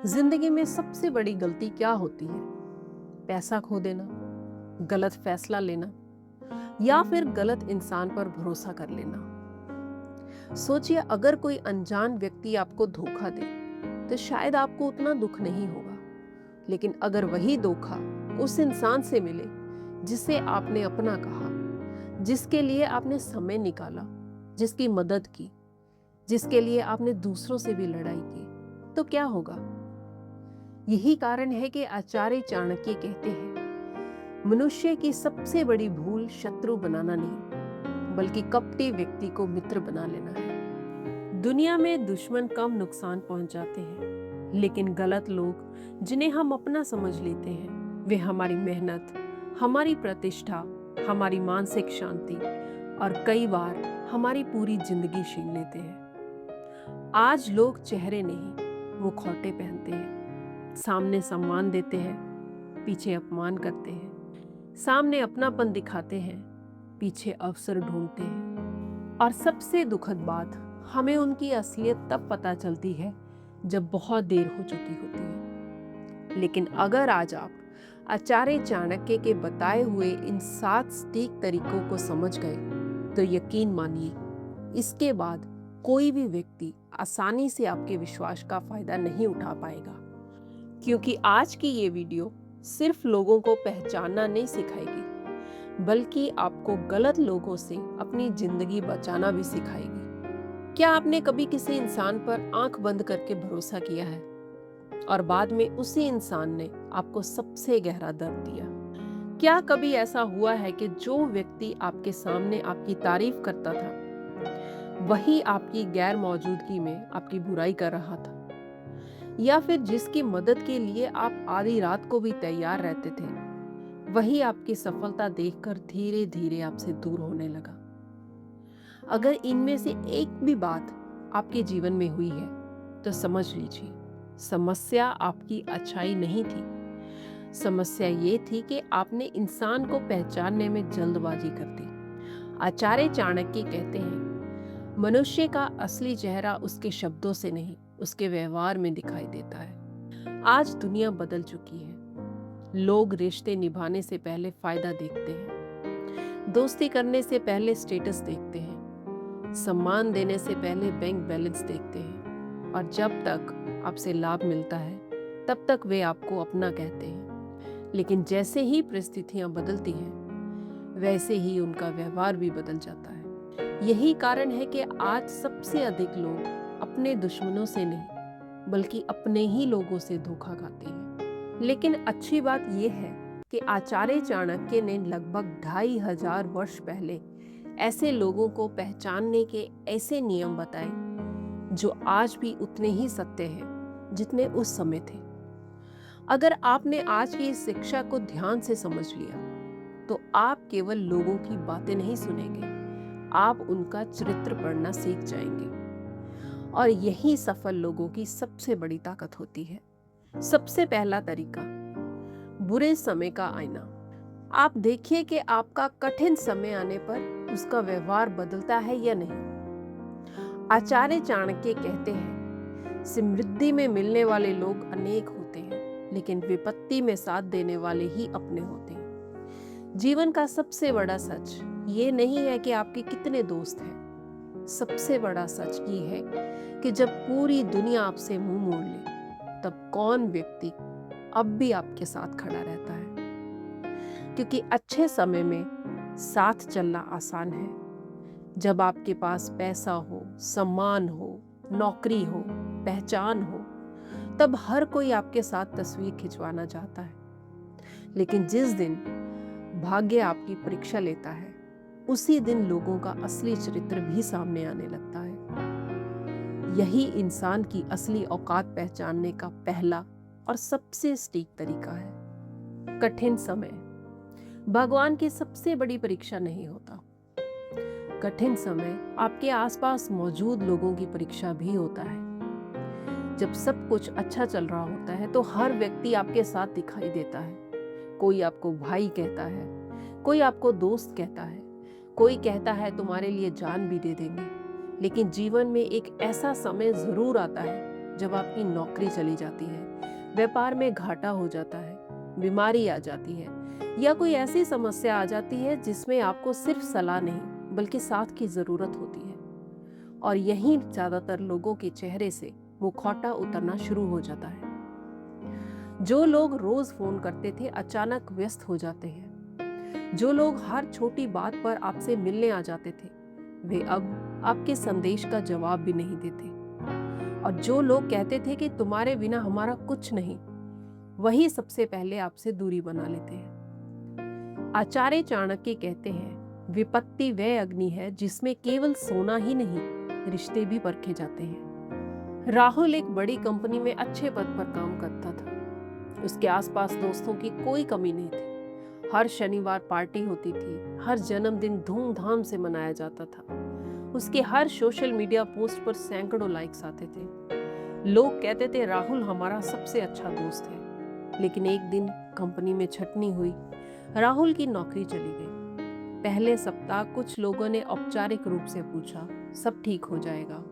जिंदगी में सबसे बड़ी गलती क्या होती है? पैसा खो देना, गलत फैसला लेना या फिर गलत इंसान पर भरोसा कर लेना। सोचिए, अगर कोई अनजान व्यक्ति आपको धोखा दे तो शायद आपको उतना दुख नहीं होगा, लेकिन अगर वही धोखा उस इंसान से मिले जिसे आपने अपना कहा, जिसके लिए आपने समय निकाला, जिसकी मदद की, जिसके लिए आपने दूसरों से भी लड़ाई की, तो क्या होगा? यही कारण है कि आचार्य चाणक्य कहते हैं, मनुष्य की सबसे बड़ी भूल शत्रु बनाना नहीं, बल्कि कपटी व्यक्ति को मित्र बना लेना है। दुनिया में दुश्मन कम नुकसान पहुंचाते हैं, लेकिन गलत लोग जिन्हें हम अपना समझ लेते हैं, वे हमारी मेहनत, हमारी प्रतिष्ठा, हमारी मानसिक शांति और कई बार हमारी पूरी जिंदगी छीन लेते हैं। आज लोग चेहरे नहीं, मुखौटे पहनते हैं। सामने सम्मान देते हैं, पीछे अपमान करते हैं। सामने अपनापन दिखाते हैं, पीछे अवसर ढूंढते हैं। और सबसे दुखद बात, हमें उनकी असलियत तब पता चलती है जब बहुत देर हो चुकी होती है। लेकिन अगर आज आप आचार्य चाणक्य के बताए हुए इन 7 सटीक तरीकों को समझ गए, तो यकीन मानिए, इसके बाद कोई भी व्यक्ति आसानी से आपके विश्वास का फायदा नहीं उठा पाएगा। क्योंकि आज की ये वीडियो सिर्फ लोगों को पहचानना नहीं सिखाएगी, बल्कि आपको गलत लोगों से अपनी जिंदगी बचाना भी सिखाएगी। क्या आपने कभी किसी इंसान पर आंख बंद करके भरोसा किया है और बाद में उसी इंसान ने आपको सबसे गहरा दर्द दिया? क्या कभी ऐसा हुआ है कि जो व्यक्ति आपके सामने आपकी तारीफ करता था, वही आपकी गैर मौजूदगी में आपकी बुराई कर रहा था? या फिर जिसकी मदद के लिए आप आधी रात को भी तैयार रहते थे, वही आपकी सफलता देखकर धीरे धीरे आपसे दूर होने लगा? अगर इनमें से एक भी बात आपके जीवन में हुई है, तो समझ लीजिए, समस्या आपकी अच्छाई नहीं थी। समस्या ये थी कि आपने इंसान को पहचानने में जल्दबाजी कर दी। आचार्य चाणक्य कहते हैं, मनुष्य का असली चेहरा उसके शब्दों से नहीं, उसके व्यवहार में दिखाई देता है। आज दुनिया बदल चुकी है। लोग रिश्ते निभाने से पहले फायदा देखते हैं, दोस्ती करने से पहले स्टेटस देखते हैं, सम्मान देने से पहले बैंक बैलेंस देखते हैं, और जब तक आपसे लाभ मिलता है तब तक वे आपको अपना कहते हैं। लेकिन जैसे ही परिस्थितियां बदलती हैं, वैसे ही उनका व्यवहार भी बदल जाता है। यही कारण है कि आज सबसे अधिक लोग अपने दुश्मनों से नहीं, बल्कि अपने ही लोगों से धोखा खाते हैं। लेकिन अच्छी बात यह है कि आचार्य चाणक्य ने लगभग 2500 वर्ष पहले ऐसे लोगों को पहचानने के ऐसे नियम बताए, जो आज भी उतने ही सत्य हैं जितने उस समय थे। अगर आपने आज की इस शिक्षा को ध्यान से समझ लिया, तो आप केवल लोगों की बातें नहीं सुनेंगे, आप उनका चरित्र पढ़ना सीख जाएंगे। और यही सफल लोगों की सबसे बड़ी ताकत होती है। सबसे पहला तरीका, बुरे समय का आईना। आप देखिए कि आपका कठिन समय आने पर उसका व्यवहार बदलता है या नहीं। आचार्य चाणक्य कहते हैं, समृद्धि में मिलने वाले लोग अनेक होते हैं, लेकिन विपत्ति में साथ देने वाले ही अपने होते हैं। जीवन का सबसे बड़ा सच ये नहीं है कि आपके कितने दोस्त हैं। सबसे बड़ा सच ये है कि जब पूरी दुनिया आपसे मुंह मोड़ ले, तब कौन व्यक्ति अब भी आपके साथ खड़ा रहता है। क्योंकि अच्छे समय में साथ चलना आसान है। जब आपके पास पैसा हो, सम्मान हो, नौकरी हो, पहचान हो, तब हर कोई आपके साथ तस्वीर खिंचवाना चाहता है। लेकिन जिस दिन भाग्य आपकी परीक्षा लेता है, उसी दिन लोगों का असली चरित्र भी सामने आने लगता है। यही इंसान की असली औकात पहचानने का पहला और सबसे सटीक तरीका है। कठिन समय भगवान की सबसे बड़ी परीक्षा नहीं होता। कठिन समय आपके आसपास मौजूद लोगों की परीक्षा भी होता है। जब सब कुछ अच्छा चल रहा होता है, तो हर व्यक्ति आपके साथ दिखाई देता है। कोई आपको भाई कहता है, कोई आपको दोस्त कहता है, कोई कहता है तुम्हारे लिए जान भी दे देंगे। लेकिन जीवन में एक ऐसा समय जरूर आता है जब आपकी नौकरी चली जाती है, व्यापार में घाटा हो जाता है, बीमारी आ जाती है या कोई ऐसी समस्या आ जाती है जिसमें आपको सिर्फ सलाह नहीं बल्कि साथ की ज़रूरत होती है। और यहीं ज़्यादातर लोगों के चेहरे से मुखौटा उतरना शुरू हो जाता है। जो लोग रोज फोन करते थे अचानक व्यस्त हो जाते हैं। जो लोग हर छोटी बात पर आपसे मिलने आ जाते थे वे अब आपके संदेश का जवाब भी नहीं देते। और जो लोग कहते थे कि तुम्हारे बिना हमारा कुछ नहीं, वही सबसे पहले आपसे दूरी बना लेते हैं। आचार्य चाणक्य कहते हैं, विपत्ति वह अग्नि है जिसमें केवल सोना ही नहीं रिश्ते भी परखे जाते हैं। राहुल एक बड़ी कंपनी में अच्छे पद पर काम करता था। उसके आसपास दोस्तों की कोई कमी नहीं थी। हर शनिवार पार्टी होती थी, हर जन्मदिन धूमधाम से मनाया जाता था। उसके हर सोशल मीडिया पोस्ट पर सैकड़ों लाइक्स आते थे। लोग कहते थे राहुल हमारा सबसे अच्छा दोस्त है। लेकिन एक दिन कंपनी में छटनी हुई, राहुल की नौकरी चली गई। पहले सप्ताह कुछ लोगों ने औपचारिक रूप से पूछा, सब ठीक हो जाएगा।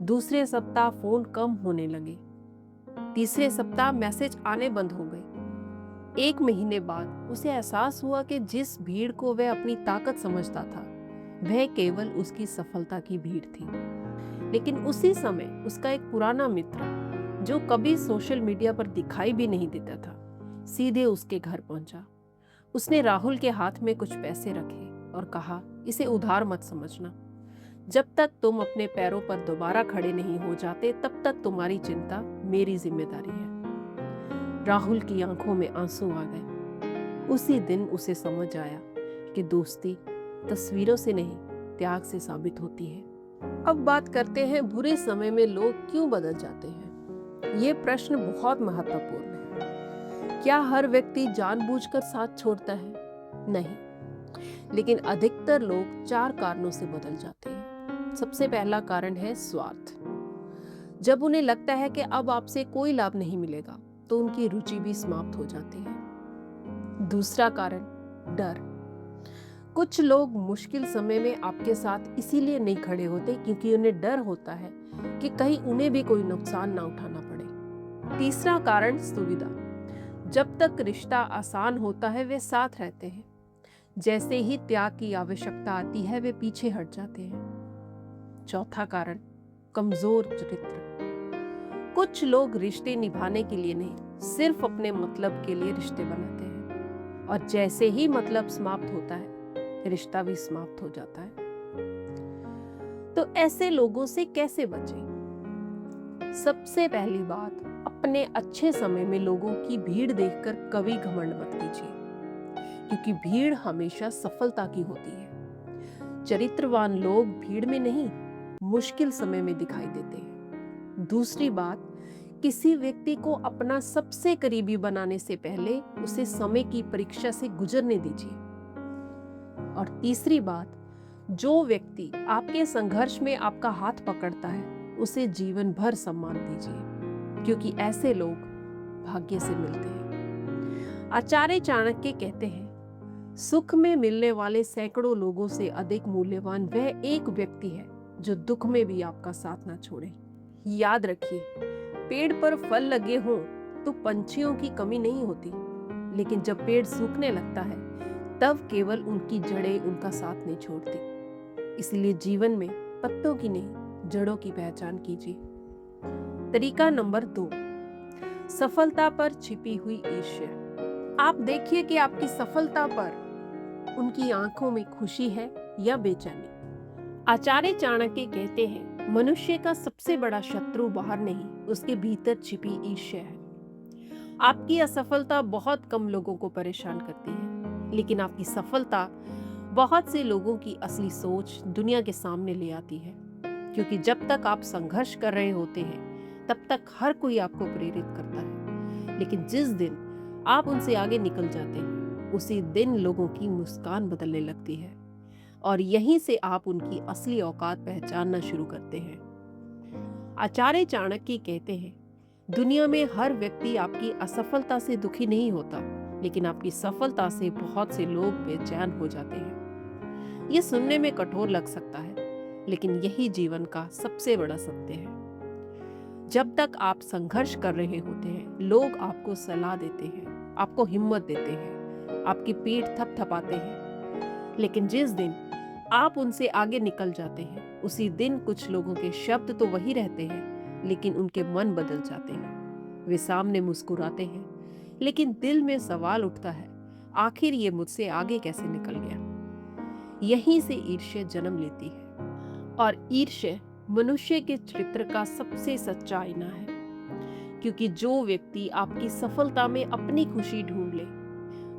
दूसरे सप्ताह फोन कम होने लगे। तीसरे सप्ताह मैसेज आने बंद हो गए। एक महीने बाद उसे एहसास हुआ कि जिस भीड़ को वह अपनी ताकत समझता था वह केवल उसकी सफलता की भीड़ थी। लेकिन उसी समय उसका एक पुराना मित्र जो कभी सोशल मीडिया पर दिखाई भी नहीं देता था सीधे उसके घर पहुंचा। उसने राहुल के हाथ में कुछ पैसे रखे और कहा, इसे उधार मत समझना। जब तक तुम अपने पैरों पर दोबारा खड़े नहीं हो जाते तब तक तुम्हारी चिंता मेरी जिम्मेदारी है। राहुल की आंखों में आंसू आ गए। उसी दिन उसे समझ आया कि दोस्ती तस्वीरों से नहीं त्याग से साबित होती है। अब बात करते हैं बुरे समय में लोग क्यों बदल जाते हैं। ये प्रश्न बहुत महत्वपूर्ण है। क्या हर व्यक्ति जानबूझकर साथ छोड़ता है? नहीं, लेकिन अधिकतर लोग 4 कारणों से बदल जाते हैं। सबसे पहला कारण है स्वार्थ। जब उन्हें लगता है कि अब आपसे कोई लाभ नहीं मिलेगा तो उनकी रुचि भी समाप्त हो जाती है। दूसरा कारण डर। कुछ लोग मुश्किल समय में आपके साथ इसीलिए नहीं खड़े होते क्योंकि उन्हें डर होता है कि कहीं उन्हें भी कोई नुकसान ना उठाना पड़े। तीसरा कारण सुविधा। जब तक रिश्ता आसान होता है वे साथ रहते हैं, जैसे ही त्याग की आवश्यकता आती है वे पीछे हट जाते हैं। चौथा कारण कमजोर चरित्र। कुछ लोग रिश्ते निभाने के लिए नहीं सिर्फ अपने मतलब के लिए रिश्ते बनाते हैं और जैसे ही मतलब समाप्त होता है रिश्ता भी समाप्त हो जाता है। तो ऐसे लोगों से कैसे बचें? सबसे पहली बात, अपने अच्छे समय में लोगों की भीड़ देखकर कभी घमंड मत कीजिए क्योंकि भीड़ हमेशा सफलता की होती है। चरित्रवान लोग भीड़ में नहीं मुश्किल समय में दिखाई देते हैं। दूसरी बात, किसी व्यक्ति को अपना सबसे करीबी बनाने से पहले उसे समय की परीक्षा से गुजरने दीजिए। और तीसरी बात, जो व्यक्ति आपके संघर्ष में आपका हाथ पकड़ता है उसे जीवन भर सम्मान दीजिए क्योंकि ऐसे लोग भाग्य से मिलते हैं। आचार्य चाणक्य कहते हैं, सुख में मिलने वाले सैकड़ों लोगों से अधिक मूल्यवान वह एक व्यक्ति है जो दुख में भी आपका साथ ना छोड़े। याद रखिए, पेड़ पर फल लगे हों तो पंछियों की कमी नहीं होती, लेकिन जब पेड़ सूखने लगता है तब केवल उनकी जड़ें उनका साथ नहीं छोड़ती। इसलिए जीवन में पत्तों की नहीं जड़ों की पहचान कीजिए। तरीका नंबर 2, सफलता पर छिपी हुई ईर्ष्या। आप देखिए कि आपकी सफलता पर उनकी आंखों में खुशी है या बेचैनी। आचार्य चाणक्य कहते हैं, मनुष्य का सबसे बड़ा शत्रु बाहर नहीं उसके भीतर छिपी ईर्ष्या है। आपकी असफलता बहुत कम लोगों को परेशान करती है, लेकिन आपकी सफलता बहुत से लोगों की असली सोच दुनिया के सामने ले आती है। क्योंकि जब तक आप संघर्ष कर रहे होते हैं तब तक हर कोई आपको प्रेरित करता है, लेकिन जिस दिन आप उनसे आगे निकल जाते हैं उसी दिन लोगों की मुस्कान बदलने लगती है और यहीं से आप उनकी असली औकात पहचानना शुरू करते हैं। आचार्य चाणक्य कहते हैं, दुनिया में हर व्यक्ति आपकी असफलता से दुखी नहीं होता, लेकिन आपकी सफलता से बहुत से लोग बेचैन हो जाते हैं। ये सुनने में कठोर लग सकता है, लेकिन यही जीवन का सबसे बड़ा सत्य है। जब तक आप संघर्ष कर रहे होते हैं, लोग आपको सलाह देते हैं, आपको हिम्मत देते हैं, आपकी पीठ थपथपाते हैं। लेकिन जिस दिन आप उनसे आगे निकल जाते हैं, उसी दिन कुछ लोगों के शब्द तो वही रहते हैं, लेकिन उनके मन बदल जाते हैं। वे सामने मुस्कुराते हैं, लेकिन दिल में सवाल उठता है, आखिर ये मुझसे आगे कैसे निकल गया। यहीं से ईर्ष्या जन्म लेती है, और ईर्ष्या मनुष्य के चरित्र का सबसे सच्चा आईना है। क्योंकि जो व्यक्ति आपकी सफलता में अपनी खुशी ढूंढ ले,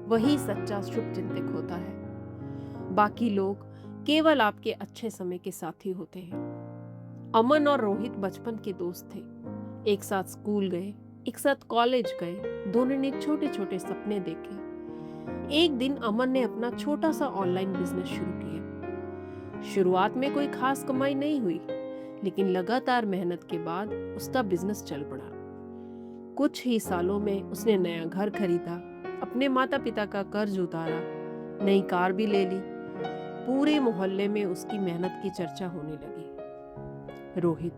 वही सच्चा शुभचिंतक होता है। बाकी लोग केवल आपके अच्छे समय के साथी होते हैं। अमन और रोहित बचपन के दोस्त थे। एक साथ स्कूल गए, एक साथ कॉलेज गए, दोनों ने छोटे छोटे सपने देखे। एक दिन अमन ने अपना छोटा सा ऑनलाइन बिजनेस शुरू किया। शुरुआत में कोई खास कमाई नहीं हुई, लेकिन लगातार मेहनत के बाद उसका बिजनेस चल पड़ा। कुछ ही सालों में उसने नया घर खरीदा, अपने माता पिता का कर्ज उतारा, नई कार भी ले ली। पूरे मोहल्ले में उसकी मेहनत की चर्चा होने लगी। रोहित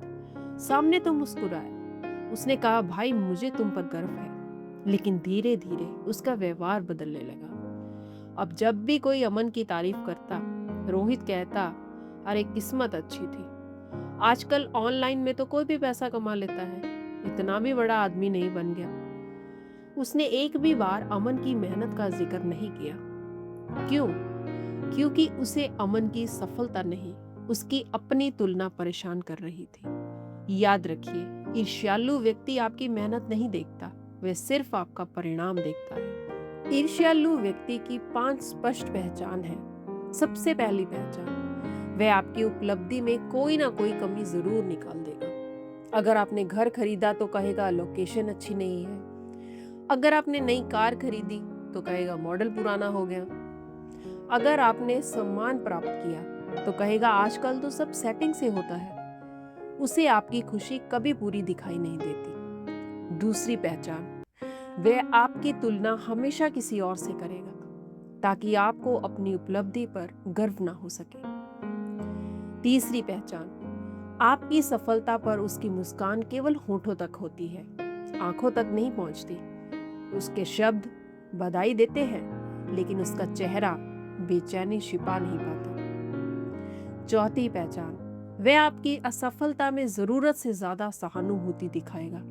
सामने तो मुस्कुराया। उसने कहा, भाई मुझे तुम पर गर्व है। लेकिन धीरे धीरे उसका व्यवहार बदलने लगा। अब जब भी कोई अमन की तारीफ करता, रोहित कहता, अरे किस्मत अच्छी थी, आजकल ऑनलाइन में तो कोई भी पैसा कमा लेता है, इतना भी बड़ा आदमी नहीं बन गया। उसने एक भी बार अमन की मेहनत का जिक्र नहीं किया। क्यों? क्योंकि उसे अमन की सफलता नहीं, उसकी अपनी तुलना परेशान कर रही थी। याद रखिए, ईर्ष्यालु व्यक्ति आपकी मेहनत नहीं देखता, वह सिर्फ आपका परिणाम देखता है। ईर्ष्यालु व्यक्ति की 5 स्पष्ट पहचान है। सबसे पहली पहचान, वह आपकी उपलब्धि में कोई ना कोई कमी जरूर निकाल देगा। अगर आपने घर खरीदा तो कहेगा लोकेशन अच्छी नहीं है। अगर आपने नई कार खरीदी तो कहेगा मॉडल पुराना हो गया। अगर आपने सम्मान प्राप्त किया तो कहेगा आजकल तो सब सेटिंग से होता है। उसे आपकी खुशी कभी पूरी दिखाई नहीं देती। दूसरी पहचान, वह आपकी तुलना हमेशा किसी और से करेगा, ताकि आपको अपनी उपलब्धि पर गर्व ना हो सके। तीसरी पहचान, आपकी सफलता पर उसकी मुस्कान केवल होठों तक होती है, आंखों तक नहीं पहुंचती। उसके शब्द बधाई देते हैं, लेकिन उसका चेहरा बेचैनी छिपा नहीं पाता। चौथी पहचान, वह आपकी असफलता में जरूरत से ज्यादा सहानुभूति दिखाएगा,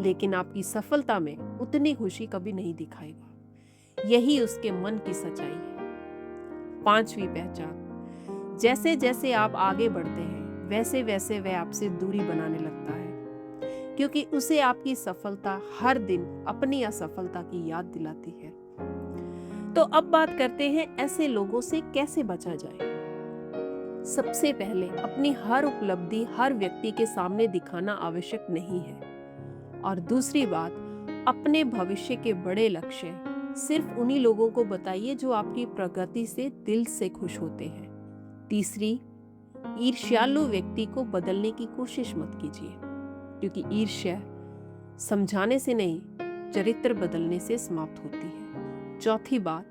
लेकिन आपकी सफलता में उतनी खुशी कभी नहीं दिखाएगा। यही उसके मन की सच्चाई है। पांचवी पहचान, जैसे जैसे आप आगे बढ़ते हैं, वैसे वैसे वह आपसे दूरी बनाने लगता है, क्योंकि उसे आपकी सफलता हर दिन अपनी असफलता की याद दिलाती है। तो अब बात करते हैं ऐसे लोगों से कैसे बचा जाए। सबसे पहले, अपनी हर उपलब्धि हर व्यक्ति के सामने दिखाना आवश्यक नहीं है। और दूसरी बात, अपने भविष्य के बड़े लक्ष्य सिर्फ उन्हीं लोगों को बताइए जो आपकी प्रगति से दिल से खुश होते हैं। तीसरी, ईर्ष्यालु व्यक्ति को बदलने की कोशिश मत कीजिए, क्योंकि ईर्ष्या समझाने से नहीं, चरित्र बदलने से समाप्त होती है। चौथी बात,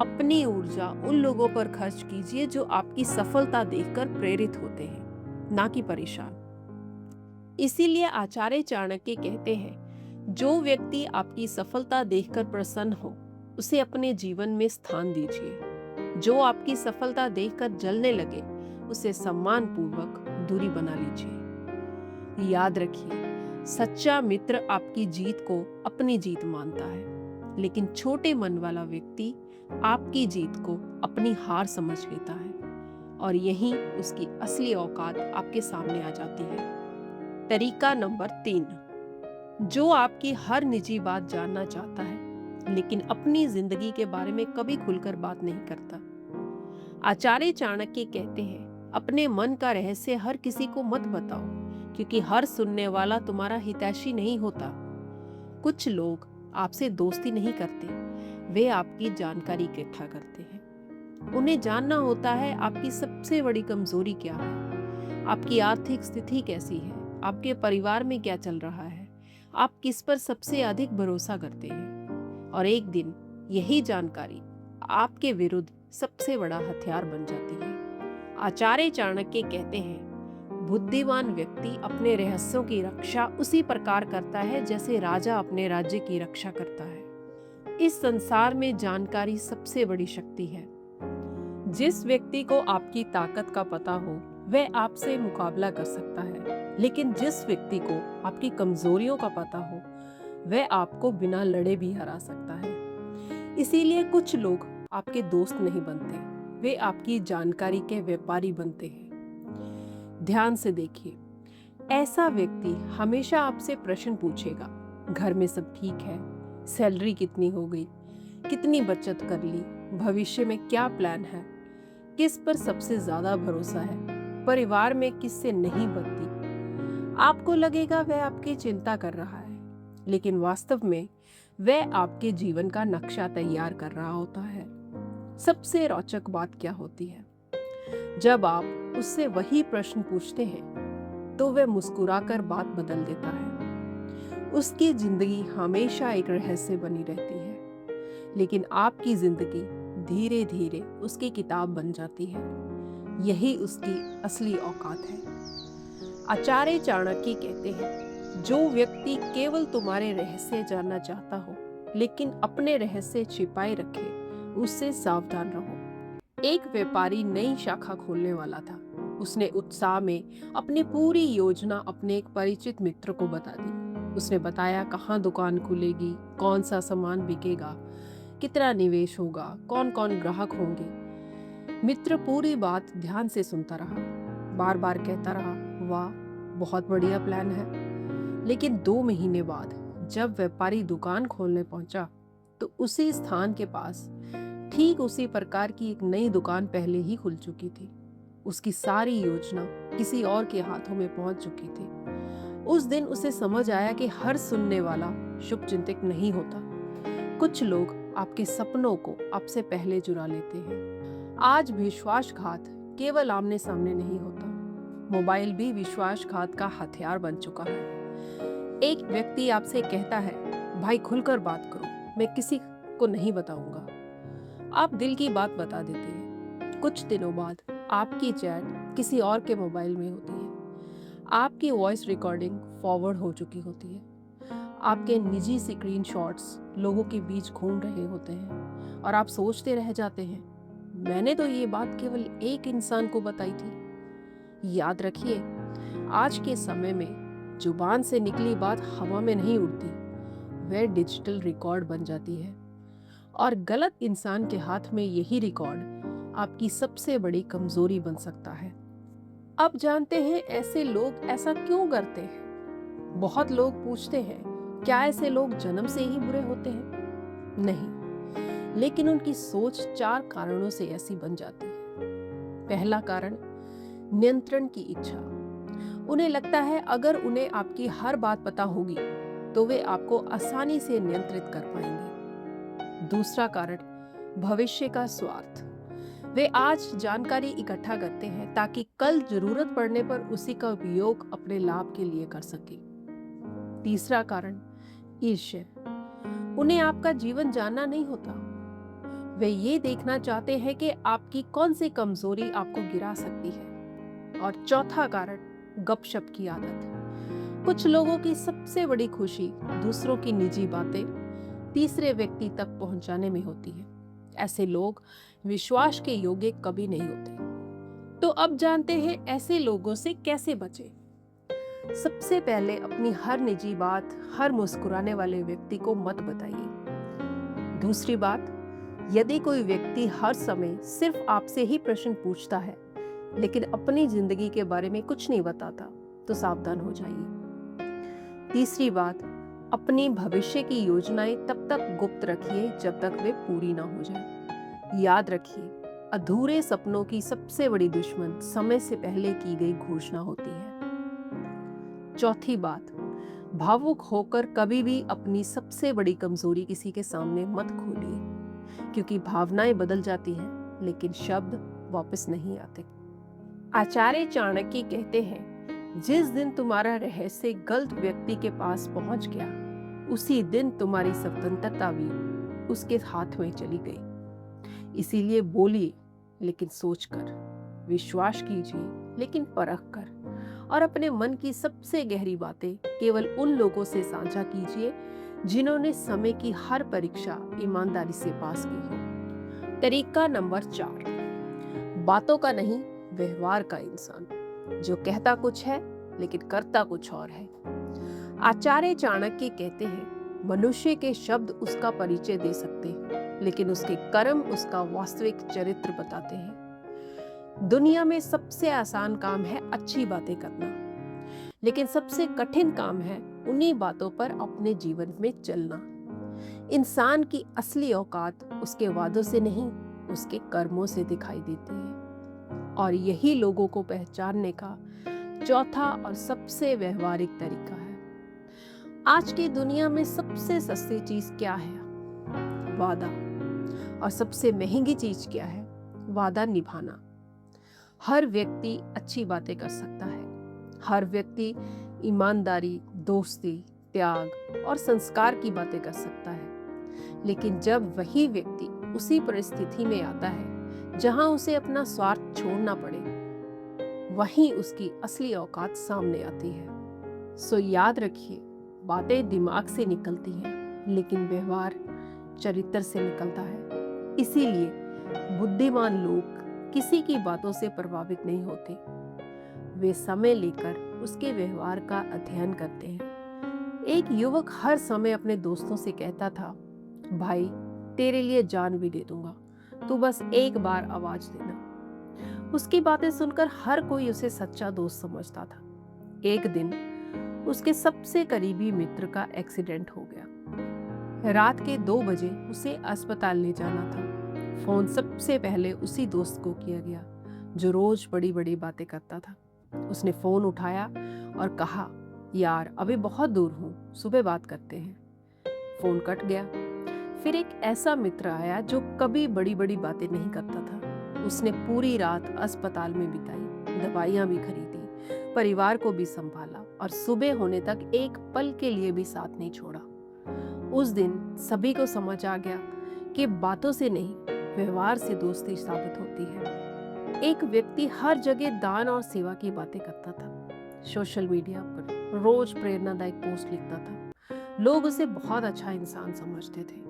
अपनी ऊर्जा उन लोगों पर खर्च कीजिए जो आपकी सफलता देखकर प्रेरित होते हैं, ना कि परेशान। इसीलिए आचार्य चाणक्य कहते हैं, जो व्यक्ति आपकी सफलता देखकर प्रसन्न हो, उसे अपने जीवन में स्थान दीजिए। जो आपकी सफलता देखकर जलने लगे, उसे सम्मान पूर्वक दूरी बना लीजिए। याद रखिए, सच्चा मित्र आपकी जीत को अपनी जीत मानता है, लेकिन छोटे मन वाला व्यक्ति आपकी जीत को अपनी हार समझ लेता है, और यही उसकी असली औकात आपके सामने आ जाती है। तरीका नंबर 3, जो आपकी हर निजी बात जानना चाहता है, लेकिन अपनी जिंदगी के बारे में कभी खुलकर बात नहीं करता। आचार्य चाणक्य कहते हैं, अपने मन का रहस्य हर किसी को मत बताओ, क्योंकि हर सुनने वाला तुम्हारा हितैषी नहीं होता। कुछ लोग आपसे दोस्ती नहीं करते, वे आपकी जानकारी इकट्ठा करते हैं। उन्हें जानना होता है आपकी सबसे बड़ी कमजोरी क्या है, आपकी आर्थिक स्थिति कैसी है, आपके परिवार में क्या चल रहा है, आप किस पर सबसे अधिक भरोसा करते हैं। और एक दिन यही जानकारी आपके विरुद्ध सबसे बड़ा हथियार बन जाती है। आचार्य चाणक्य कहते हैं, बुद्धिमान व्यक्ति अपने रहस्यों की रक्षा उसी प्रकार करता है जैसे राजा अपने राज्य की रक्षा करता है। इस संसार में जानकारी सबसे बड़ी शक्ति है। जिस व्यक्ति को आपकी ताकत का पता हो वह आपसे मुकाबला कर सकता है, लेकिन जिस व्यक्ति को आपकी कमजोरियों का पता हो वह आपको बिना लड़े भी हरा सकता है। इसीलिए कुछ लोग आपके दोस्त नहीं बनते, वे आपकी जानकारी के व्यापारी बनते हैं। ध्यान से देखिए, ऐसा व्यक्ति हमेशा आपसे प्रश्न पूछेगा, घर में सब ठीक है, सैलरी कितनी हो गई, कितनी बचत कर ली, भविष्य में क्या प्लान है, किस पर सबसे ज्यादा भरोसा है, परिवार में किससे नहीं बनती। आपको लगेगा वह आपकी चिंता कर रहा है, लेकिन वास्तव में वह आपके जीवन का नक्शा तैयार कर रहा होता है। सबसे रोचक बात क्या होती है, जब आप उससे वही प्रश्न पूछते हैं तो वह मुस्कुराकर बात बदल देता है। उसकी जिंदगी हमेशा एक रहस्य बनी रहती है, लेकिन आपकी जिंदगी धीरे धीरे उसकी किताब बन जाती है। यही उसकी असली औकात है। आचार्य चाणक्य कहते हैं, जो व्यक्ति केवल तुम्हारे रहस्य जानना चाहता हो लेकिन अपने रहस्य छिपाए रखे, उससे सावधान रहो। एक व्यापारी नई शाखा खोलने वाला था। उसने उत्साह में अपनी पूरी योजना अपने एक परिचित मित्र को बता दी। उसने बताया कहाँ दुकान खुलेगी, कौन सा सामान बिकेगा, कितना निवेश होगा, कौन कौन ग्राहक होंगे। मित्र पूरी बात ध्यान से सुनता रहा, बार बार कहता रहा, वाह, बहुत बढ़िया प्लान है। लेकिन 2 महीने बाद जब व्यापारी दुकान खोलने पहुंचा तो उसी स्थान के पास ठीक उसी प्रकार की एक नई दुकान पहले ही खुल चुकी थी। उसकी सारी योजना किसी और के हाथों में पहुंच चुकी थी। उस दिन उसे समझ आया कि हर सुनने वाला शुभचिंतक नहीं होता। कुछ लोग आपके सपनों को आपसे पहले चुरा लेते हैं। आज विश्वासघात केवल आमने सामने नहीं होता, मोबाइल भी विश्वासघात का हथियार बन चुका है। एक व्यक्ति आपसे कहता है, भाई खुलकर बात करो, मैं किसी को नहीं बताऊंगा। आप दिल की बात बता देते हैं। कुछ दिनों बाद आपकी चैट किसी और के मोबाइल में होती है। आपकी वॉइस रिकॉर्डिंग फॉरवर्ड हो चुकी होती है। आपके निजी स्क्रीनशॉट्स लोगों के बीच घूम रहे होते हैं और आप सोचते रह जाते हैं, मैंने तो ये बात केवल एक इंसान को बताई थी। याद रखिए, आज के समय में जुबान से निकली बात हवा में नहीं उड़ती, वह डिजिटल रिकॉर्ड बन जाती है। और गलत इंसान के हाथ में यही रिकॉर्ड आपकी सबसे बड़ी कमजोरी बन सकता है। अब जानते हैं ऐसे लोग ऐसा क्यों करते हैं। बहुत लोग पूछते हैं, क्या ऐसे लोग जन्म से ही बुरे होते हैं? नहीं, लेकिन उनकी सोच 4 कारणों से ऐसी बन जाती है। पहला कारण, नियंत्रण की इच्छा। उन्हें लगता है अगर उन्हें आपकी हर बात पता होगी तो वे आपको आसानी से नियंत्रित कर पाएंगे। दूसरा कारण, भविष्य का स्वार्थ। वे आज जानकारी इकट्ठा करते हैं ताकि कल जरूरत पड़ने पर उसी का उपयोग अपने लाभ के लिए कर सके। तीसरा कारण, ईर्ष्या। उन्हें आपका जीवन जानना नहीं होता, वे ये देखना चाहते हैं कि आपकी कौन सी कमजोरी आपको गिरा सकती है। और चौथा कारण, गपशप की आदत। कुछ लोगों की सबसे बड़ी खुशी दूसरों की निजी बातें तीसरे व्यक्ति तक पहुंचाने में होती है। ऐसे लोग विश्वास के योग्य कभी नहीं होते। तो अब जानते हैं ऐसे लोगों से कैसे बचें। सबसे पहले अपनी हर निजी बात हर मुस्कुराने वाले व्यक्ति को मत बताइए। दूसरी बात, यदि कोई व्यक्ति हर समय सिर्फ आपसे ही प्रश्न पूछता है लेकिन अपनी जिंदगी के बारे में कुछ नहीं बताता तो सावधान हो जाइए। तीसरी बात, अपनी भविष्य की योजनाएं तब तक गुप्त रखिए जब तक वे पूरी ना हो जाए। याद रखिए, अधूरे सपनों की सबसे बड़ी दुश्मन समय से पहले की गई घोषणा होती है। चौथी बात, भावुक होकर कभी भी अपनी सबसे बड़ी कमजोरी किसी के सामने मत खोलिए, क्योंकि भावनाएं बदल जाती हैं लेकिन शब्द वापस नहीं आते। आचार्य चाणक्य कहते हैं, जिस दिन तुम्हारा रहस्य गलत व्यक्ति के पास पहुंच गया उसी दिन तुम्हारी स्वतंत्रता भी उसके हाथ में चली गई। इसीलिए बोलिए लेकिन सोचकर, विश्वास कीजिए लेकिन परख कर, और अपने मन की सबसे गहरी बातें केवल उन लोगों से साझा कीजिए जिन्होंने समय की हर परीक्षा ईमानदारी से पास की हो। तरीका नंबर 4, बातों का नहीं, व्यवहार का इंसान, जो कहता कुछ है लेकिन करता कुछ और है। आचार्य चाणक्य कहते हैं, मनुष्य के शब्द उसका परिचय दे सकते हैं, लेकिन उसके कर्म उसका वास्तविक चरित्र बताते हैं। दुनिया में सबसे आसान काम है अच्छी बातें करना, लेकिन सबसे कठिन काम है उन्हीं बातों पर अपने जीवन में चलना। इंसान की असली औकात उसके वादों से नहीं, उसके कर्मों से दिखाई देती है। और यही लोगों को पहचानने का चौथा और सबसे व्यवहारिक तरीका है। आज की दुनिया में सबसे सस्ती चीज क्या है? वादा। और सबसे महंगी चीज क्या है? वादा निभाना। हर व्यक्ति अच्छी बातें कर सकता है, हर व्यक्ति ईमानदारी, दोस्ती, त्याग और संस्कार की बातें कर सकता है, लेकिन जब वही व्यक्ति उसी परिस्थिति में आता है जहां उसे अपना स्वार्थ छोड़ना पड़े, वहीं उसकी असली औकात सामने आती है। सो याद रखिए, बातें दिमाग से निकलती हैं, लेकिन व्यवहार चरित्र से निकलता है। इसीलिए बुद्धिमान लोग किसी की बातों से प्रभावित नहीं होते, वे समय लेकर उसके व्यवहार का अध्ययन करते हैं। एक युवक हर समय अपने दोस्तों से कहता था, भाई तेरे लिए जान भी दे दूंगा, तू बस एक बार आवाज देना। उसकी बातें सुनकर हर कोई उसे सच्चा दोस्त समझता था। एक दिन उसके सबसे करीबी मित्र का एक्सीडेंट हो गया। रात के 2 बजे उसे अस्पताल ले जाना था। फोन सबसे पहले उसी दोस्त को किया गया जो रोज बड़ी बड़ी बातें करता था। उसने फोन उठाया और कहा, यार अभी बहुत दूर हूं, सुबह बात करते हैं। फोन कट गया। फिर एक ऐसा मित्र आया जो कभी बड़ी बड़ी बातें नहीं करता था। उसने पूरी रात अस्पताल में बिताई, दवाइयां भी खरीदी, परिवार को भी संभाला और सुबह होने तक एक पल के लिए भी साथ नहीं छोड़ा। उस दिन सभी को समझ आ गया कि बातों से नहीं, व्यवहार से दोस्ती साबित होती है। एक व्यक्ति हर जगह दान और सेवा की बातें करता था। सोशल मीडिया पर रोज प्रेरणादायक पोस्ट लिखता था। लोग उसे बहुत अच्छा इंसान समझते थे।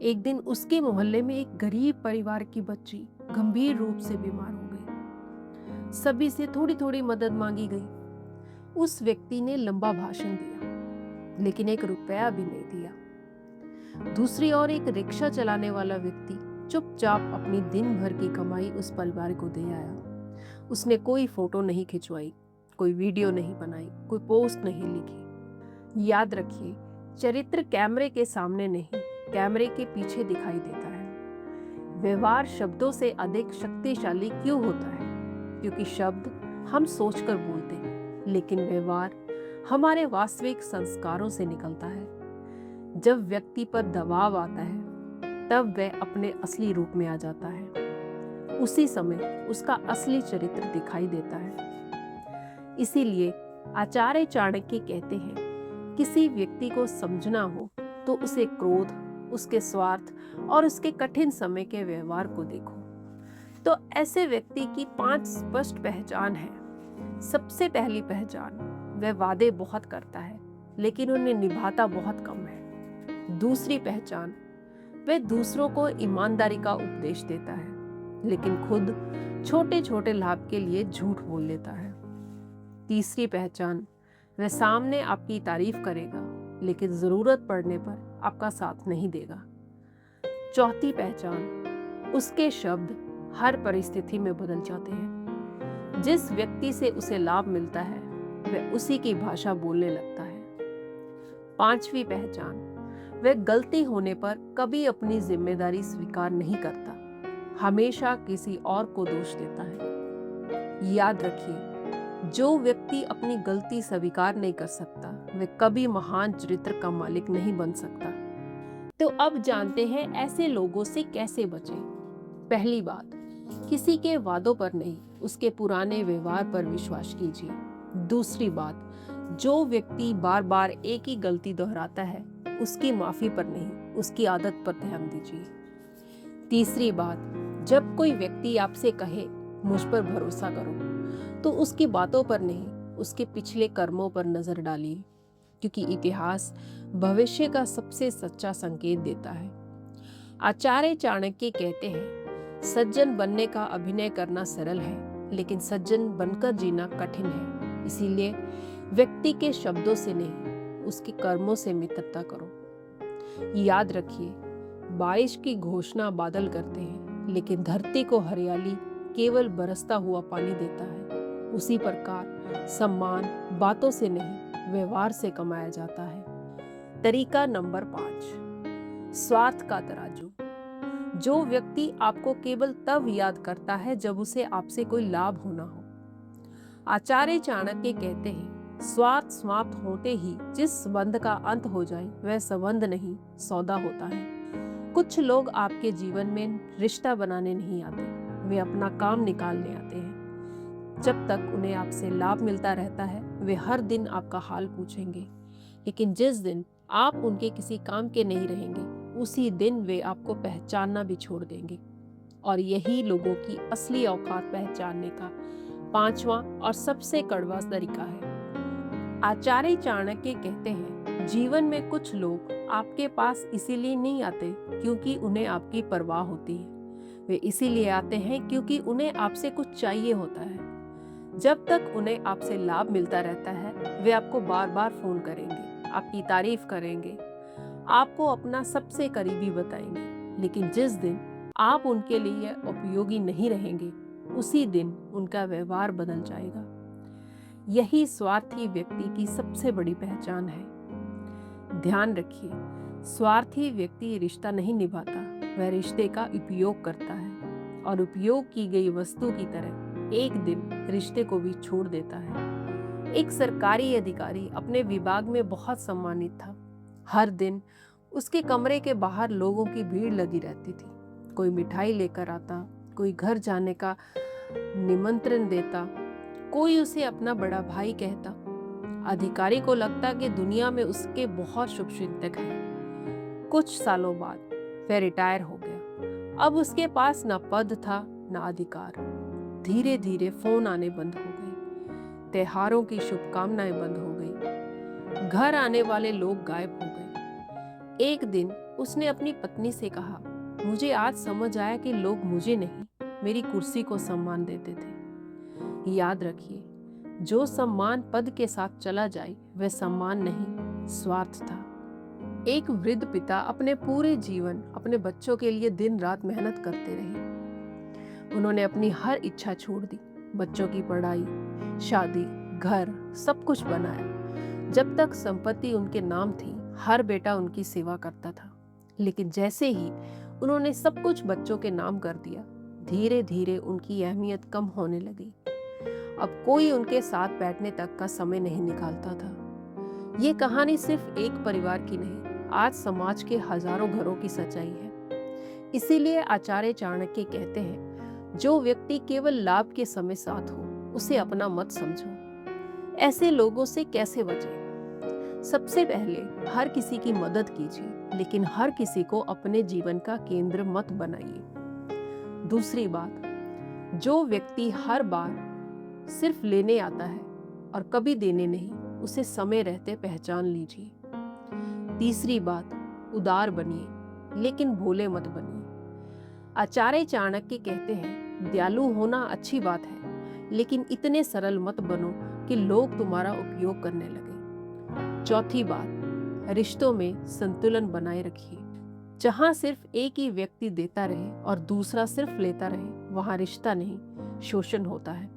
एक दिन उसके मोहल्ले में एक गरीब परिवार की बच्ची गंभीर रूप से बीमार हो गई। सभी से थोड़ी थोड़ी मदद मांगी गई। उस व्यक्ति ने लंबा भाषण दिया, लेकिन 1 रुपया भी नहीं दिया। दूसरी ओर एक रिक्शा चलाने वाला व्यक्ति चुपचाप अपनी दिन भर की कमाई उस परिवार को दे आया। उसने कोई फोटो नहीं खिंचवाई, कोई वीडियो नहीं बनाई, कोई पोस्ट नहीं लिखी। याद रखिए, चरित्र कैमरे के सामने नहीं, कैमरे के पीछे दिखाई देता है। व्यवहार शब्दों से अधिक शक्तिशाली क्यों होता है? क्योंकि शब्द हम सोचकर बोलते हैं, लेकिन व्यवहार हमारे वास्तविक संस्कारों से निकलता है। जब व्यक्ति पर दबाव आता है, तब वह अपने असली रूप में आ जाता है। उसी समय उसका असली चरित्र दिखाई देता है। इसीलिए आचार्य चाणक्य कहते हैं, किसी व्यक्ति को समझना हो तो उसे क्रोध, उसके स्वार्थ और उसके कठिन समय के व्यवहार को देखो। तो ऐसे व्यक्ति की 5 स्पष्ट पहचान है। सबसे पहली पहचान, वह वादे बहुत करता है लेकिन उन्हें निभाता बहुत कम है। दूसरी पहचान, वह दूसरों को ईमानदारी का उपदेश देता है लेकिन खुद छोटे छोटे लाभ के लिए झूठ बोल लेता है। तीसरी पहचान, वह सामने आपकी तारीफ करेगा लेकिन जरूरत पड़ने पर आपका साथ नहीं देगा। चौथी पहचान, उसके शब्द हर परिस्थिति में बदल जाते हैं। जिस व्यक्ति से उसे लाभ मिलता है वह उसी की भाषा बोलने लगता है। पांचवी पहचान, वह गलती होने पर कभी अपनी जिम्मेदारी स्वीकार नहीं करता, हमेशा किसी और को दोष देता है। याद रखिए, जो व्यक्ति अपनी गलती स्वीकार नहीं कर सकता वह कभी महान चरित्र का मालिक नहीं बन सकता। तो अब जानते हैं ऐसे लोगों से कैसे बचें। पहली बात, किसी के वादों पर नहीं, उसके पुराने व्यवहार पर विश्वास कीजिए। दूसरी बात, जो व्यक्ति बार बार एक ही गलती दोहराता है उसकी माफी पर नहीं, उसकी आदत पर ध्यान दीजिए। तीसरी बात, जब कोई व्यक्ति आपसे कहे मुझ पर भरोसा करो, तो उसकी बातों पर नहीं, उसके पिछले कर्मों पर नजर डालिए, क्योंकि इतिहास भविष्य का सबसे सच्चा संकेत देता है। आचार्य चाणक्य कहते हैं, सज्जन बनने का अभिनय करना सरल है, लेकिन सज्जन बनकर जीना कठिन है। इसीलिए व्यक्ति के शब्दों से नहीं, उसके कर्मों से मित्रता करो। याद रखिए, बारिश की घोषणा बादल करते हैं, लेकिन धरती को हरियाली केवल बरसता हुआ पानी देता है। उसी प्रकार सम्मान बातों से नहीं, व्यवहार से कमाया जाता है। तरीका नंबर 5, स्वार्थ का तराजू। जो व्यक्ति आपको केवल तब याद करता है जब उसे आपसे कोई लाभ होना हो। आचार्य चाणक्य कहते हैं, स्वार्थ समाप्त होते ही जिस संबंध का अंत हो जाए वह संबंध नहीं, सौदा होता है। कुछ लोग आपके जीवन में रिश्ता बनाने नहीं आते, वे अपना काम निकालने आते हैं। जब तक उन्हें आपसे लाभ मिलता रहता है, वे हर दिन आपका हाल पूछेंगे, लेकिन जिस दिन आप उनके किसी काम के नहीं रहेंगे, उसी दिन वे आपको पहचानना भी छोड़ देंगे। और यही लोगों की असली औकात पहचानने का 5वां और सबसे कड़वा तरीका है। आचार्य चाणक्य कहते हैं, जीवन में कुछ लोग आपके पास इसीलिए नहीं आते क्योंकि उन्हें आपकी परवाह होती है, वे इसीलिए आते हैं क्योंकि उन्हें आपसे कुछ चाहिए होता है। जब तक उन्हें आपसे लाभ मिलता रहता है, वे आपको बार बार फोन करेंगे, आपकी तारीफ करेंगे, आपको अपना सबसे करीबी बताएंगे। लेकिन जिस दिन आप उनके लिए उपयोगी नहीं रहेंगे, उसी दिन उनका व्यवहार बदल जाएगा। यही स्वार्थी व्यक्ति की सबसे बड़ी पहचान है। ध्यान रखिए, स्वार्थी व्यक्ति रिश्ता नहीं निभाता, वह रिश्ते का उपयोग करता है और उपयोग की गई वस्तु की तरह एक दिन रिश्ते को भी छोड़ देता है। एक सरकारी अधिकारी अपने विभाग में बहुत सम्मानित था। हर दिन उसके कमरे के बाहर लोगों की भीड़ लगी रहती थी। कोई मिठाई लेकर आता, कोई घर जाने का निमंत्रण देता, कोई उसे अपना बड़ा भाई कहता। अधिकारी को लगता कि दुनिया में उसके बहुत शुभचिंतक हैं। कुछ सालों बाद वह रिटायर हो गया। अब उसके पास न पद था न अधिकार। धीरे धीरे फोन आने बंद हो गए, त्योहारों की शुभकामनाएं बंद हो गई, घर आने वाले लोग गायब हो गए। एक दिन उसने अपनी पत्नी से कहा, मुझे आज समझ आया कि लोग मुझे नहीं, मेरी कुर्सी को सम्मान देते थे। याद रखिए, जो सम्मान पद के साथ चला जाए वह सम्मान नहीं, स्वार्थ था। एक वृद्ध पिता अपने पूरे जीवन अपने बच्चों के लिए दिन रात मेहनत करते रहे। उन्होंने अपनी हर इच्छा छोड़ दी, बच्चों की पढ़ाई, शादी, घर, सब कुछ बनाया। जब तक संपत्ति उनके नाम थी, हर बेटा उनकी सेवा करता था। लेकिन जैसे ही उन्होंने सब कुछ बच्चों के नाम कर दिया, धीरे धीरे उनकी अहमियत कम होने लगी। अब कोई उनके साथ बैठने तक का समय नहीं निकालता था। ये कहानी सिर्फ एक परिवार की नहीं, आज समाज के हजारों घरों की सच्चाई है। इसीलिए आचार्य चाणक्य कहते हैं, जो व्यक्ति केवल लाभ के समय साथ हो, उसे अपना मत समझो। ऐसे लोगों से कैसे बचें? सबसे पहले हर किसी की मदद कीजिए, लेकिन हर किसी को अपने जीवन का केंद्र मत बनाइए। दूसरी बात, जो व्यक्ति हर बार सिर्फ लेने आता है और कभी देने नहीं, उसे समय रहते पहचान लीजिए। तीसरी बात, उदार बनिए, लेकिन भोले मत बनिए। आचार्य चाणक्य कहते हैं, दयालु होना अच्छी बात है, लेकिन इतने सरल मत बनो कि लोग तुम्हारा उपयोग करने लगे। चौथी बात, रिश्तों में संतुलन बनाए रखिए। जहां सिर्फ एक ही व्यक्ति देता रहे और दूसरा सिर्फ लेता रहे, वहां रिश्ता नहीं, शोषण होता है।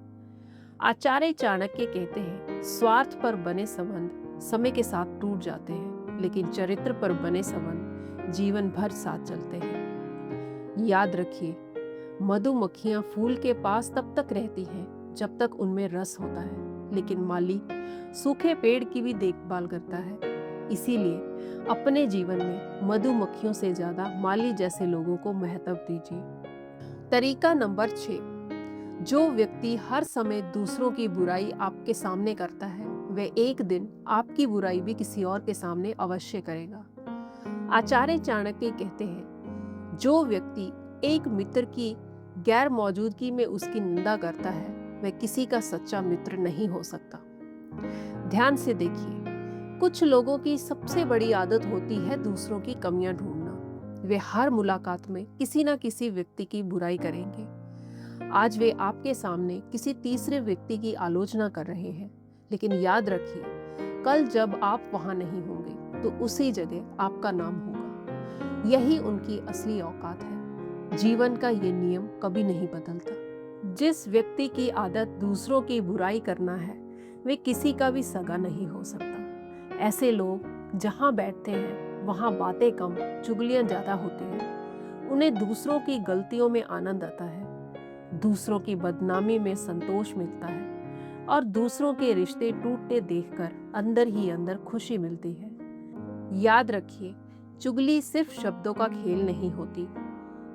आचार्य चाणक्य कहते हैं, स्वार्थ पर बने संबंध समय के साथ टूट जाते हैं, लेकिन चरित्र पर बने संबंध जीवन भर साथ चलते हैं। याद रखिए, मधुमक्खियां फूल के पास तब तक रहती हैं जब तक उनमें रस होता है, लेकिन माली सूखे पेड़ की भी देखभाल करता है। इसीलिए अपने जीवन में मधुमक्खियों से ज्यादा माली जैसे लोगों को महत्व दीजिए। तरीका नंबर 6, जो व्यक्ति हर समय दूसरों की बुराई आपके सामने करता है, वह एक दिन आपकी बुराई भी किसी और के सामने अवश्य करेगा। आचार्य चाणक्य कहते हैं, जो व्यक्ति एक मित्र की गैर मौजूदगी में उसकी निंदा करता है, वह किसी का सच्चा मित्र नहीं हो सकता। ध्यान से देखिए, कुछ लोगों की सबसे बड़ी आदत होती है दूसरों की कमियां ढूंढना। वे हर मुलाकात में किसी ना किसी व्यक्ति की बुराई करेंगे। आज वे आपके सामने किसी तीसरे व्यक्ति की आलोचना कर रहे हैं, लेकिन याद रखिए, कल जब आप वहां नहीं होंगे तो उसी जगह आपका नाम होगा। यही उनकी असली औकात है। जीवन का ये नियम कभी नहीं बदलता। जिस व्यक्ति की आदत दूसरों की बुराई करना है, वे किसी का भी सगा नहीं हो सकता। ऐसे लोग जहां बैठते हैं वहां बातें कम, चुगलियां ज्यादा होती हैं। उन्हें दूसरों की गलतियों में आनंद आता है, दूसरों की बदनामी में संतोष मिलता है और दूसरों के रिश्ते टूटते देखकर अंदर ही अंदर खुशी मिलती है। याद रखिए, चुगली सिर्फ शब्दों का खेल नहीं होती।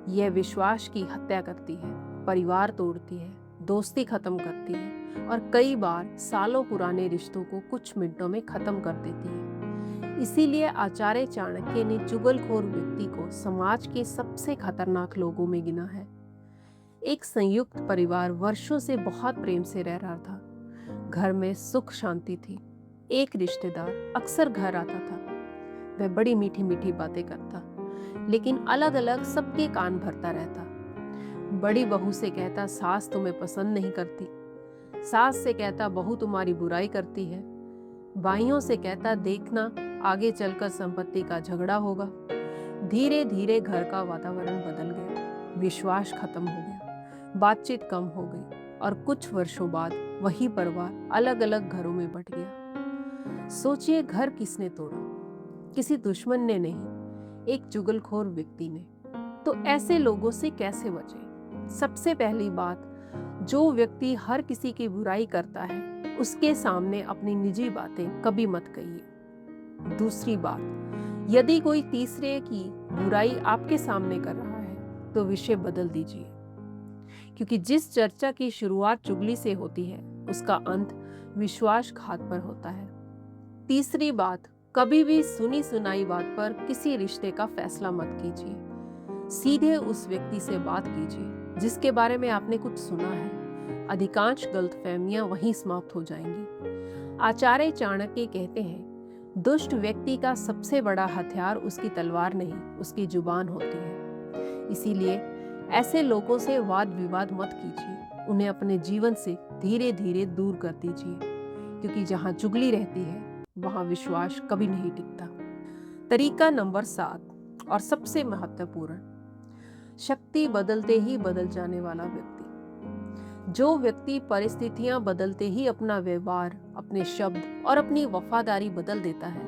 यह विश्वास की हत्या करती है, परिवार तोड़ती है, दोस्ती खत्म करती है और कई बार सालों पुराने रिश्तों को कुछ मिनटों में खत्म कर देती है। इसीलिए आचार्य चाणक्य ने चुगलखोर व्यक्ति को समाज के सबसे खतरनाक लोगों में गिना है। एक संयुक्त परिवार वर्षों से बहुत प्रेम से रह रहा था। घर में सुख शांति थी। एक रिश्तेदार अक्सर घर आता था। वह बड़ी मीठी मीठी बातें करता, लेकिन अलग अलग सबके कान भरता रहता। बड़ी बहू से कहता, सास तुम्हें पसंद नहीं करती। सास से कहता, बहू तुम्हारी बुराई करती है। भाइयों से कहता, देखना आगे चलकर संपत्ति का झगड़ा होगा। धीरे धीरे घर का वातावरण बदल गया। विश्वास खत्म हो गया, बातचीत कम हो गई और कुछ वर्षों बाद वही परिवार अलग अलग घरों में बंट गया। सोचिए, घर किसने तोड़ा? किसी दुश्मन ने नहीं, एक चुगलखोर व्यक्ति ने। तो ऐसे लोगों से कैसे बचें? सबसे पहली बात, जो व्यक्ति हर किसी की बुराई करता है उसके सामने अपनी निजी बातें कभी मत कहिए। दूसरी बात, यदि कोई तीसरे की बुराई आपके सामने कर रहा है तो विषय बदल दीजिए, क्योंकि जिस चर्चा की शुरुआत चुगली से होती है उसका अंत विश्वासघात पर होता है। तीसरी बात, कभी भी सुनी सुनाई बात पर किसी रिश्ते का फैसला मत कीजिए। सीधे उस व्यक्ति से बात कीजिए जिसके बारे में आपने कुछ सुना है। अधिकांश गलतफहमियां वहीं समाप्त हो जाएंगी। आचार्य चाणक्य कहते हैं, दुष्ट व्यक्ति का सबसे बड़ा हथियार उसकी तलवार नहीं, उसकी जुबान होती है। इसीलिए ऐसे लोगों से वाद विवाद मत कीजिए। उन्हें अपने जीवन से धीरे धीरे दूर कर दीजिए, क्योंकि जहां चुगली रहती है वहां विश्वास कभी नहीं टिकता। तरीका नंबर 7 और सबसे महत्वपूर्ण, शक्ति बदलते ही बदल जाने वाला व्यक्ति। जो व्यक्ति परिस्थितियां बदलते ही अपना व्यवहार, अपने शब्द और अपनी वफादारी बदल देता है।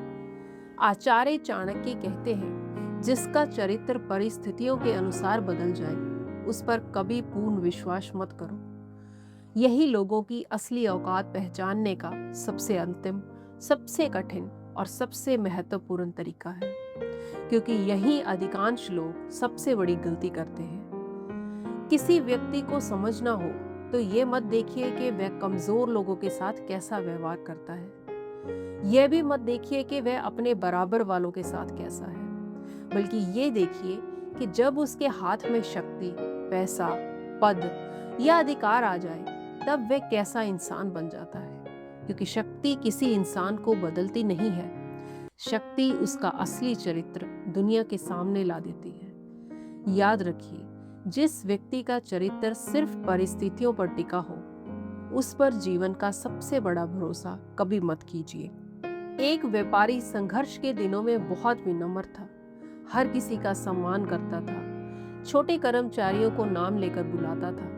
आचार्य चाणक्य कहते हैं, जिसका चरित्र परिस्थितियों के अनुसार बदल जाए उस पर कभी पूर्ण विश्वास मत करो। यही लोगों की असली औकात पहचानने का सबसे अंतिम, सबसे कठिन और सबसे महत्वपूर्ण तरीका है, क्योंकि यही अधिकांश लोग सबसे बड़ी गलती करते हैं। किसी व्यक्ति को समझना हो तो ये मत देखिए कि वह कमजोर लोगों के साथ कैसा व्यवहार करता है। यह भी मत देखिए कि वह अपने बराबर वालों के साथ कैसा है, बल्कि ये देखिए कि जब उसके हाथ में शक्ति, पैसा, पद या अधिकार आ जाए तब वह कैसा इंसान बन जाता है। क्योंकि शक्ति किसी इंसान को बदलती नहीं है, शक्ति उसका असली चरित्र दुनिया के सामने ला देती है। याद रखिए, जिस व्यक्ति का चरित्र सिर्फ परिस्थितियों पर टिका हो उस पर जीवन का सबसे बड़ा भरोसा कभी मत कीजिए। एक व्यापारी संघर्ष के दिनों में बहुत विनम्र था, हर किसी का सम्मान करता था, छोटे कर्मचारियों को नाम लेकर बुलाता था।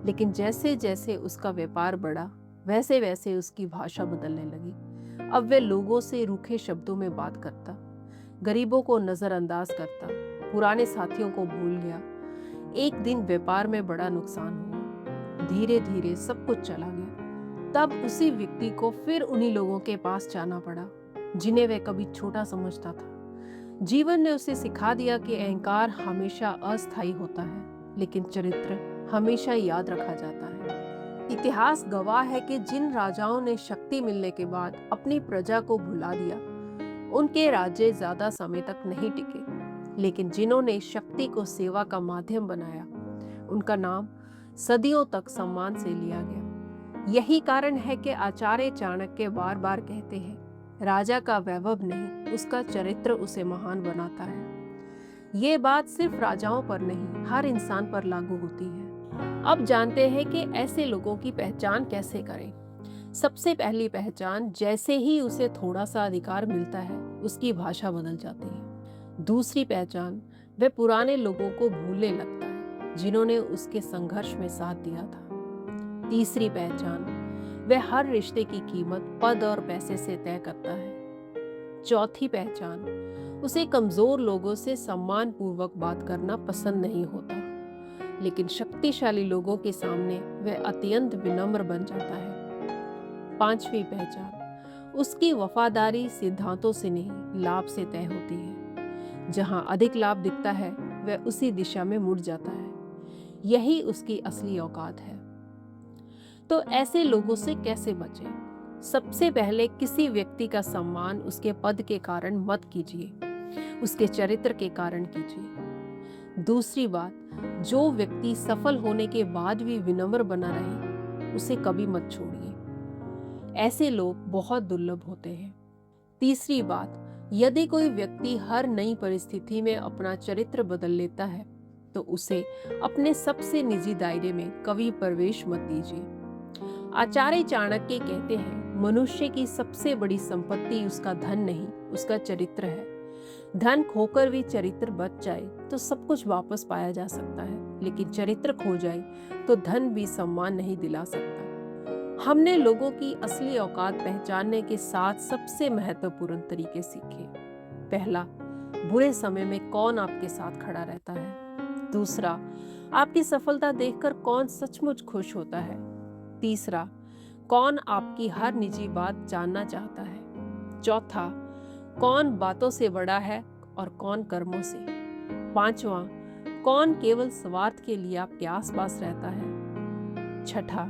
लेकिन जैसे जैसे उसका व्यापार बढ़ा वैसे वैसे उसकी भाषा बदलने लगी। अब वह लोगों से रूखे शब्दों में बात करता, गरीबों को नजरअंदाज करता, पुराने साथियों को भूल गया। एक दिन व्यापार में बड़ा नुकसान हुआ, धीरे धीरे सब कुछ चला गया। तब उसी व्यक्ति को फिर उन्हीं लोगों के पास जाना पड़ा जिन्हें वह कभी छोटा समझता था। जीवन ने उसे सिखा दिया कि अहंकार हमेशा अस्थायी होता है, लेकिन चरित्र हमेशा याद रखा जाता है। इतिहास गवाह है कि जिन राजाओं ने शक्ति मिलने के बाद अपनी प्रजा को भुला दिया, उनके राज्य ज्यादा समय तक नहीं टिके। लेकिन जिन्होंने शक्ति को सेवा का माध्यम बनाया, उनका नाम सदियों तक सम्मान से लिया गया। यही कारण है कि आचार्य चाणक्य बार बार कहते हैं, राजा का वैभव नहीं, उसका चरित्र उसे महान बनाता है। ये बात सिर्फ राजाओं पर नहीं, हर इंसान पर लागू होती है। अब जानते हैं कि ऐसे लोगों की पहचान कैसे करें। सबसे पहली पहचान, जैसे ही उसे थोड़ा सा अधिकार मिलता है, उसकी भाषा बदल जाती है। दूसरी पहचान, वह पुराने लोगों को भूलने लगता है जिन्होंने उसके संघर्ष में साथ दिया था। तीसरी पहचान, वह हर रिश्ते की कीमत पद और पैसे से तय करता है। चौथी पहचान, उसे कमजोर लोगों से सम्मान पूर्वक बात करना पसंद नहीं होता, लेकिन शक्तिशाली लोगों के सामने वह अत्यंत विनम्र बन जाता है। पांचवी पहचान, उसकी वफादारी सिद्धांतों से नहीं, लाभ से तय होती है। जहां अधिक लाभ दिखता है, वह उसी दिशा में मुड़ जाता है। यही उसकी असली औकात है। तो ऐसे लोगों से कैसे बचें? सबसे पहले, किसी व्यक्ति का सम्मान उसके पद के कारण मत कीजिए, उसके चरित्र के कारण कीजिए। दूसरी बात, जो व्यक्ति सफल होने के बाद भी विनम्र बना रहे, उसे कभी मत छोड़िए। ऐसे लोग बहुत दुर्लभ होते हैं। तीसरी बात, यदि कोई व्यक्ति हर नई परिस्थिति में अपना चरित्र बदल लेता है, तो उसे अपने सबसे निजी दायरे में कभी प्रवेश मत दीजिए। आचार्य चाणक्य कहते हैं, मनुष्य की सबसे बड़ी संपत्ति उसका धन नहीं, उसका चरित्र है। धन खोकर भी चरित्र बच जाए तो सब कुछ वापस पाया जा सकता है, लेकिन चरित्र खो जाए तो धन भी सम्मान नहीं दिला सकता। हमने लोगों की असली औकात पहचानने के 7 सबसे महत्वपूर्ण तरीके सीखे। पहला, बुरे समय में कौन आपके साथ खड़ा रहता है। दूसरा, आपकी सफलता देखकर कौन सचमुच खुश होता है। तीसरा, कौन आपकी हर निजी बात जानना चाहता है। चौथा, कौन बातों से बड़ा है और कौन कर्मों से। पांचवा, कौन केवल स्वार्थ के लिए आपके आसपास रहता है। छठा,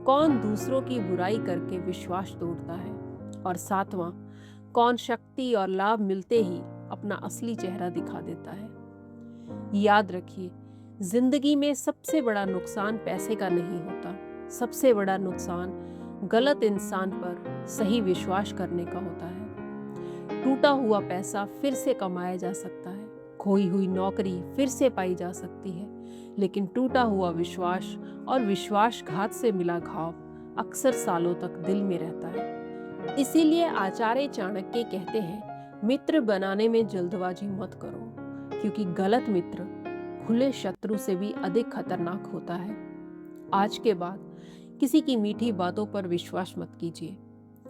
कौन दूसरों की बुराई करके विश्वास तोड़ता है। और सातवां, कौन शक्ति और लाभ मिलते ही अपना असली चेहरा दिखा देता है। याद रखिए, जिंदगी में सबसे बड़ा नुकसान पैसे का नहीं होता, सबसे बड़ा नुकसान गलत इंसान पर सही विश्वास करने का होता है। टूटा हुआ पैसा फिर से कमाया जा सकता है, खोई हुई नौकरी फिर से पाई जा सकती है, लेकिन टूटा हुआ विश्वास और विश्वासघात से मिला घाव अक्सर सालों तक दिल में रहता है। इसीलिए आचार्य चाणक्य कहते हैं, मित्र बनाने में जल्दबाजी मत करो, क्योंकि गलत मित्र खुले शत्रु से भी अधिक खतरनाक होता है। आज के बाद किसी की मीठी बातों पर विश्वास मत कीजिए,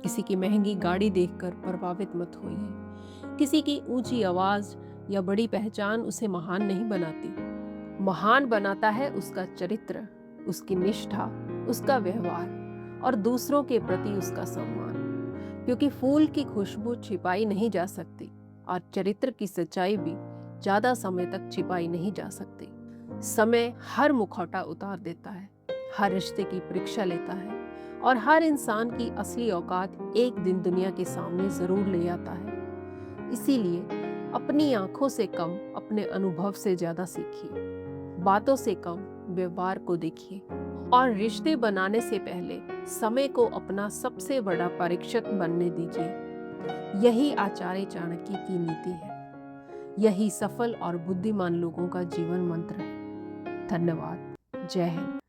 किसी की महंगी गाड़ी देखकर प्रभावित मत होइए। किसी की ऊंची आवाज या बड़ी पहचान उसे महान नहीं बनाती। महान बनाता है उसका चरित्र, उसकी निष्ठा, उसका व्यवहार और दूसरों के प्रति उसका सम्मान। क्योंकि फूल की खुशबू छिपाई नहीं जा सकती और चरित्र की सच्चाई भी ज्यादा समय तक छिपाई नहीं जा सकती। समय हर मुखौटा उतार देता है, हर रिश्ते की परीक्षा लेता है और हर इंसान की असली औकात एक दिन दुनिया के सामने जरूर ले आता है। इसीलिए अपनी आंखों से कम अपने अनुभव से ज्यादा सीखिए, बातों से कम व्यवहार को देखिए और रिश्ते बनाने से पहले समय को अपना सबसे बड़ा परीक्षक बनने दीजिए। यही आचार्य चाणक्य की नीति है, यही सफल और बुद्धिमान लोगों का जीवन मंत्र है। धन्यवाद। जय हिंद।